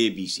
ABC,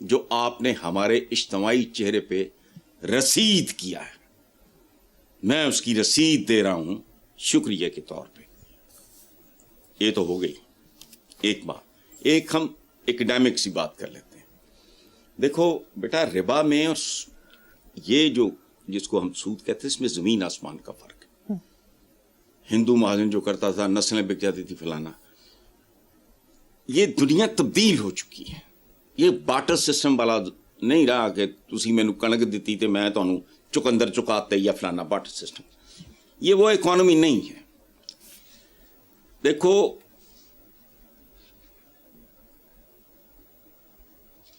جو آپ نے ہمارے اجتماعی چہرے پہ رسید کیا ہے، میں اس کی رسید دے رہا ہوں شکریہ کے طور پہ. یہ تو ہو گئی ایک بات. ایک ہم ایکڈیمک سی بات کر لیتے ہیں. دیکھو بیٹا، ربا میں اور یہ جو جس کو ہم سود کہتے ہیں، اس میں زمین آسمان کا فرق ہے. ہندو مہاجن جو کرتا تھا، نسلیں بک جاتی تھی فلانا، یہ دنیا تبدیل ہو چکی ہے. یہ بارٹر سسٹم والا نہیں رہا کہ تسی مینوں کنک دیتی تے میں تانوں چکندر چکاتے یا فلانا. بارٹر سسٹم یہ وہ اکانومی نہیں ہے. دیکھو،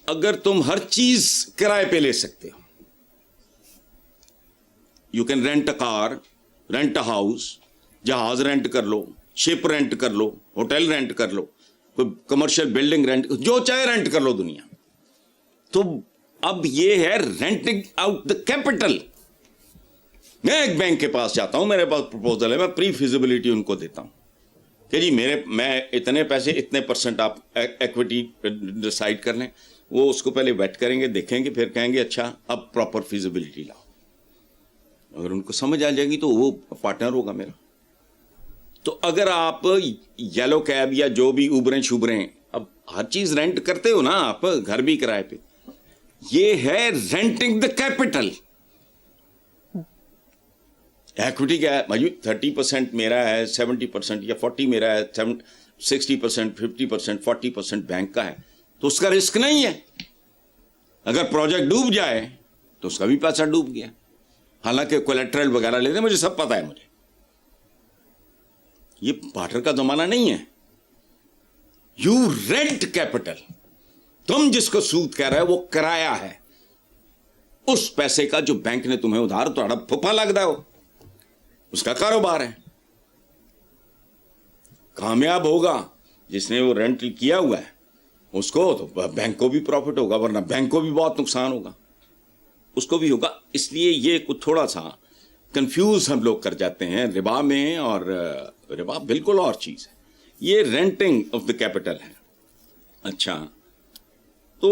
اگر تم ہر چیز کرائے پہ لے سکتے ہو، you can rent a car, rent a house, جہاز رینٹ کر لو، شپ رینٹ کر لو، ہوٹل رینٹ کر لو، کوئی کمرشل بلڈنگ رینٹ، جو چاہے رینٹ کر لو دنیا. تو اب یہ ہے رینٹنگ آؤٹ دا کیپٹل. میں ایک بینک کے پاس جاتا ہوں، میرے پاس پرپوزل ہے، میں پری فیزیبلٹی ان کو دیتا ہوں کہ جی میں اتنے پیسے اتنے پرسنٹ آپ ایکویٹی ڈسائڈ کر لیں. وہ اس کو پہلے ویٹ کریں گے، دیکھیں گے، پھر کہیں گے اچھا اب پراپر فیزیبلٹی لاؤ. اگر ان کو سمجھ آ جائے گی تو وہ پارٹنر ہوگا میرا. تو اگر آپ یلو کیب یا جو بھی اوبریں شوبریں، اب ہر چیز رینٹ کرتے ہو نا آپ، گھر بھی کرائے پہ، یہ ہے رینٹنگ دا کیپٹل. ایکوٹی کیا ہے بھائی؟ 30% میرا ہے، 70% یا 40 میرا ہے، 60%، 50%، 40% بینک کا ہے. تو اس کا رسک نہیں ہے. اگر پروجیکٹ ڈوب جائے تو اس کا بھی پیسہ ڈوب گیا. حالانکہ کولیٹرل وغیرہ لیتے ہیں، مجھے سب پتا ہے. مجھے یہ بارٹر کا زمانہ نہیں ہے. You rent capital. تم جس کو سود کہہ رہے ہو وہ کرایہ ہے اس پیسے کا جو بینک نے تمہیں ادھار تو پھپا لگتا ہو، اس کا کاروبار ہے. کامیاب ہوگا جس نے وہ رینٹ کیا ہوا ہے، اس کو تو بینک کو بھی پروفٹ ہوگا، ورنہ بینک کو بھی بہت نقصان ہوگا، اس کو بھی ہوگا. اس لیے یہ کچھ تھوڑا سا کنفیوز ہم لوگ کر جاتے ہیں ربا میں، اور ربا بالکل اور چیز ہے. یہ رینٹنگ آف دا کیپٹل ہے. اچھا، تو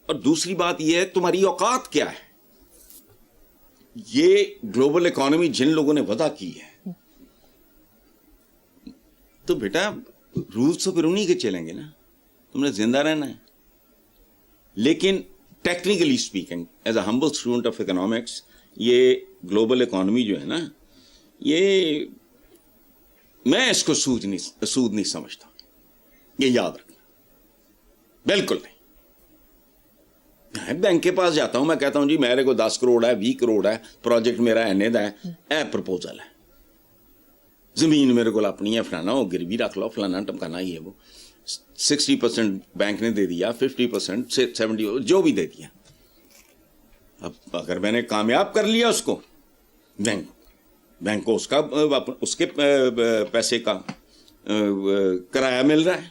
اور دوسری بات یہ ہے تمہاری اوقات کیا ہے. یہ گلوبل اکانومی جن لوگوں نے وضع کی ہے، تو بیٹا رولز تو پھر انہی کے چلیں گے نا. تم نے زندہ رہنا ہے. لیکن technically speaking, as a humble student of economics, یہ گلوبل اکانومی جو ہے نا، یہ میں اس کو سود نہیں سمجھتا. یہ یاد رکھنا، بالکل نہیں. میں بینک کے پاس جاتا ہوں، میں کہتا ہوں جی میرے کو 10 کروڑ ہے، 20 کروڑ ہے، پروجیکٹ میرا اینے دا ہے، اے پرپوزل ہے، زمین میرے کو اپنی ہے، فلانا وہ گروی رکھ لو، فلانا ٹمکانا ہی ہے. وہ 60% بینک نے دے دیا، 50%، 70%، جو بھی دے دیا. اب اگر میں نے کامیاب کر لیا اس کو، بینک کو اس کے پیسے کا کرایہ مل رہا ہے،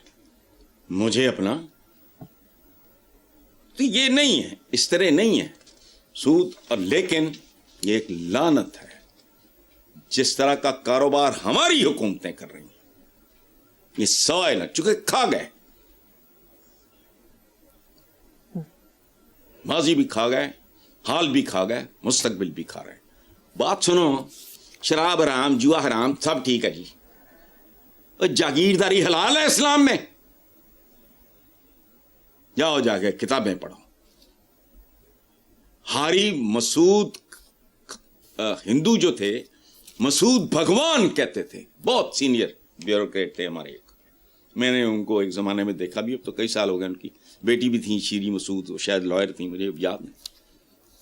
مجھے اپنا. تو یہ نہیں ہے، اس طرح نہیں ہے سود. اور لیکن یہ ایک لعنت ہے جس طرح کا کاروبار ہماری حکومتیں کر رہی ہیں. یہ سوائل ہے، چونکہ کھا گئے، ماضی بھی کھا گئے، حال بھی کھا گئے، مستقبل بھی کھا رہے ہیں. بات سنو، شراب حرام، جوا حرام، سب ٹھیک ہے جی. جاگیرداری حلال ہے اسلام میں. جاؤ جا کے کتابیں پڑھو. ہاری مسعود ہندو جو تھے، مسعود بھگوان کہتے تھے، بہت سینئر بیوروکریٹ تھے ہمارے. میں نے ان کو ایک زمانے میں دیکھا بھی، اب تو کئی سال ہو گئے. ان کی بیٹی بھی تھی شیری مسعود، وہ شاید لائر تھی، مجھے یاد نہیں.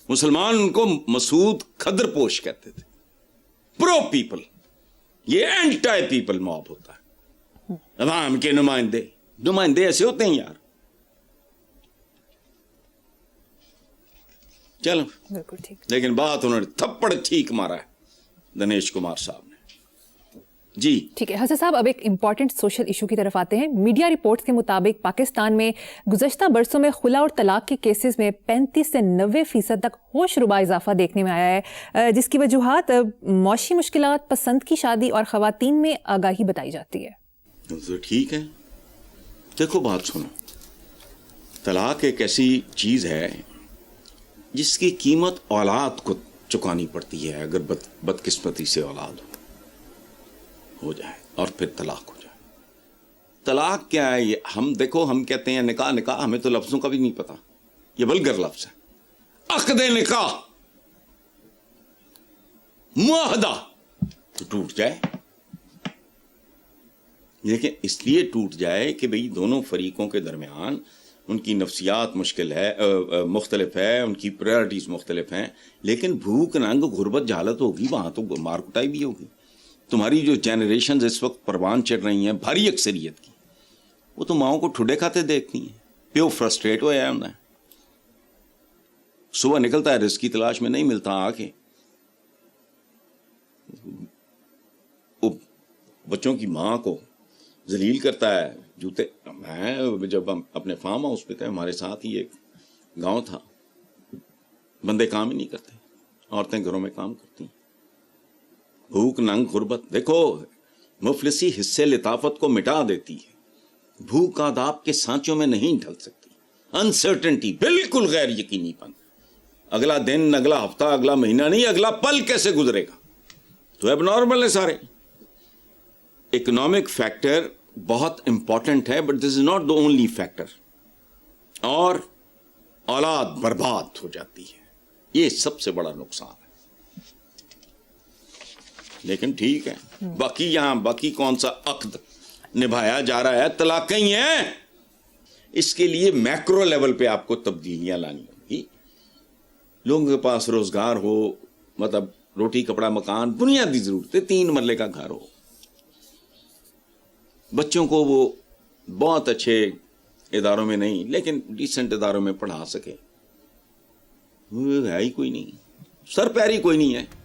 مسلمان ان کو مسعود کھدر پوش کہتے تھے. پرو پیپل، یہ اینٹائی پیپل موب ہوتا ہے. عوام کے نمائندے ایسے ہوتے ہیں یار. چلو بالکل ٹھیک. لیکن بات انہوں نے تھپڑ ٹھیک مارا ہے دنیش کمار صاحب نے. جی ٹھیک ہے حسن صاحب، اب ایک امپورٹنٹ سوشل ایشو کی طرف آتے ہیں. میڈیا رپورٹس کے مطابق پاکستان میں گزشتہ برسوں میں خلا اور طلاق کے کیسز میں 35 سے 90% تک ہوش ربا اضافہ دیکھنے میں آیا ہے، جس کی وجوہات معاشی مشکلات، پسند کی شادی اور خواتین میں آگاہی بتائی جاتی ہے. تو ٹھیک ہے. دیکھو بات سنو، طلاق ایک ایسی چیز ہے جس کی قیمت اولاد کو چکانی پڑتی ہے اگر بدقسمتی سے اولاد ہو جائے اور پھر طلاق ہو جائے. طلاق کیا ہے؟ یہ ہم کہتے ہیں نکاح نکاح، ہمیں تو لفظوں کا بھی نہیں پتا. یہ ولگر لفظ ہے. عقد نکاح، معاہدہ تو ٹوٹ جائے، لیکن اس لیے ٹوٹ جائے کہ بھئی دونوں فریقوں کے درمیان ان کی نفسیات مختلف ہے، ان کی پرائرٹیز مختلف ہیں، لیکن بھوک ننگ غربت جہالت ہوگی، وہاں تو مار کٹائی بھی ہوگی. تمہاری جو جنریشنز اس وقت پروان چڑھ رہی ہیں بھاری اکثریت کی، وہ تو ماؤں کو ٹھڈے کھاتے دیکھتی ہیں. پیو فرسٹریٹ ہوا ہے انہیں، صبح نکلتا ہے رزق کی تلاش میں، نہیں ملتا آ کے وہ بچوں کی ماں کو ذلیل کرتا ہے. جوتے، میں جب ہم اپنے فارم ہاؤس پہ تھے، ہمارے ساتھ ہی ایک گاؤں تھا، بندے کام ہی نہیں کرتے، عورتیں گھروں میں کام کرتی ہیں. بھوک ننگ غربت، دیکھو مفلسی حصے لطافت کو مٹا دیتی ہے. بھوک آداب کے سانچوں میں نہیں ڈھل سکتی. انسرٹنٹی، بالکل غیر یقینی پن. اگلا دن، اگلا ہفتہ، اگلا مہینہ نہیں، اگلا پل کیسے گزرے گا، تو اب نارمل ہے سارے. اکنامک فیکٹر بہت امپورٹنٹ ہے، but this is not the only factor. اور اولاد برباد ہو جاتی ہے، یہ سب سے بڑا نقصان ہے. لیکن ٹھیک ہے، باقی کون سا عقد نبھایا جا رہا ہے؟ طلاقیں ہی ہیں. اس کے لیے میکرو لیول پہ آپ کو تبدیلیاں لانی ہوں گی. لوگوں کے پاس روزگار ہو، مطلب روٹی کپڑا مکان، بنیادی ضرورتیں، 3 مرلے کا گھر ہو، بچوں کو وہ بہت اچھے اداروں میں نہیں لیکن ڈیسنٹ اداروں میں پڑھا سکے. ہے ہی کوئی نہیں، سر پیری کوئی نہیں ہے.